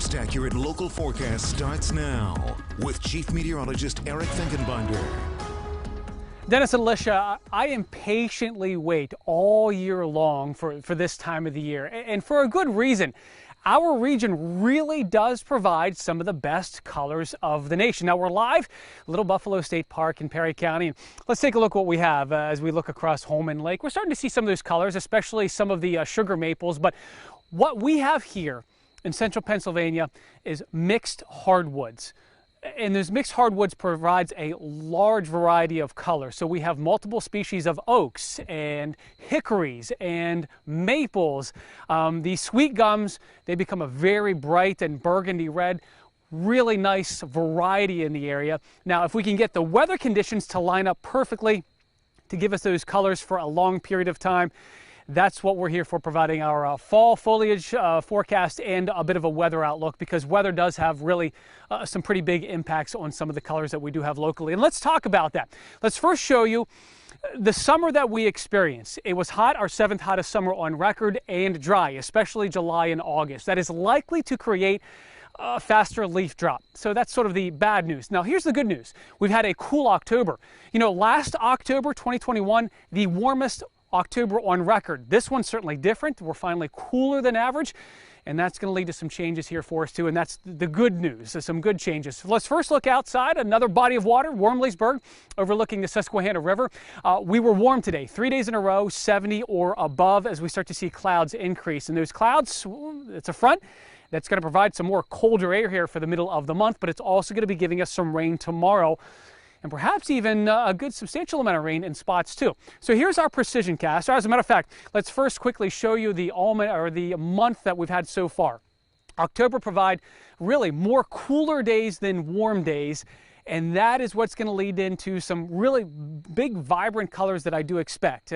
most accurate local forecast starts now with Chief Meteorologist Eric Finkenbinder. Dennis and Alicia, I impatiently wait all year long for this time of the year, and for a good reason. Our region really does provide some of the best colors of the nation. Now we're live, Little Buffalo State Park in Perry County, and let's take a look at what we have as we look across Holman Lake. We're starting to see some of those colors, especially some of the sugar maples, but what we have here in central Pennsylvania is mixed hardwoods. And those mixed hardwoods provides a large variety of colors. So we have multiple species of oaks and hickories and maples. These sweet gums, they become a very bright and burgundy red. Really nice variety in the area. Now, if we can get the weather conditions to line up perfectly to give us those colors for a long period of time, that's what we're here for, providing our fall foliage forecast and a bit of a weather outlook, because weather does have really some pretty big impacts on some of the colors that we do have locally. And let's talk about that. Let's first show you the summer that we experienced. It was hot, our 7th hottest summer on record, and dry, especially July and August. That is likely to create a faster leaf drop. So that's sort of the bad news. Now here's the good news. We've had a cool October. You know, last October, 2021, the warmest October on record. This one's certainly different. We're finally cooler than average, and that's going to lead to some changes here for us too, and that's the good news. So some good changes. So let's first look outside. Another body of water, Wormleysburg, overlooking the Susquehanna River. We were warm today, 3 days in a row, 70 or above, as we start to see clouds increase. And those clouds, it's a front that's going to provide some more colder air here for the middle of the month, but it's also going to be giving us some rain tomorrow, and perhaps even a good substantial amount of rain in spots too. So here's our precision cast. As a matter of fact, let's first quickly show you the month that we've had so far. October provide really more cooler days than warm days, and that is what's going to lead into some really big, vibrant colors that I do expect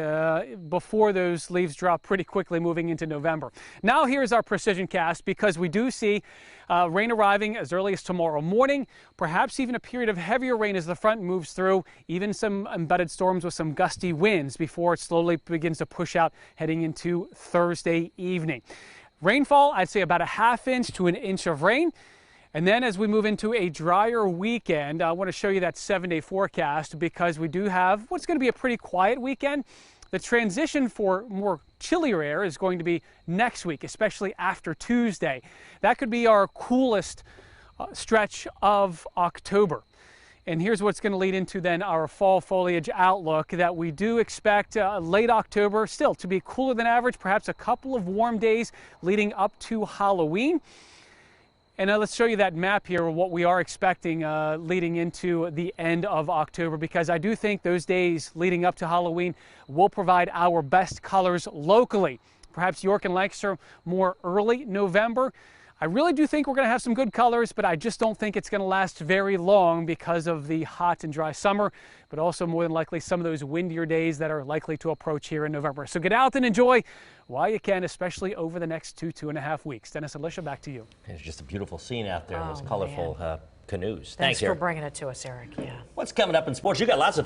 before those leaves drop pretty quickly moving into November. Now here's our precision cast, because we do see rain arriving as early as tomorrow morning, perhaps even a period of heavier rain as the front moves through, even some embedded storms with some gusty winds before it slowly begins to push out heading into Thursday evening. Rainfall, I'd say about a ½ inch to an inch of rain. And then as we move into a drier weekend, I want to show you that 7-day forecast, because we do have what's going to be a pretty quiet weekend. The transition for more chillier air is going to be next week, especially after Tuesday. That could be our coolest stretch of October. And here's what's going to lead into then our fall foliage outlook, that we do expect late October still to be cooler than average, perhaps a couple of warm days leading up to Halloween. And let's show you that map here, what we are expecting leading into the end of October, because I do think those days leading up to Halloween will provide our best colors locally. Perhaps York and Lancaster more early November. I really do think we're going to have some good colors, but I just don't think it's going to last very long because of the hot and dry summer, but also more than likely some of those windier days that are likely to approach here in November. So get out and enjoy while you can, especially over the next 2.5 weeks. Dennis and Alicia, back to you. It's just a beautiful scene out there in those colorful canoes. Thanks for bringing it to us, Eric. Yeah. What's coming up in sports? You got lots of things.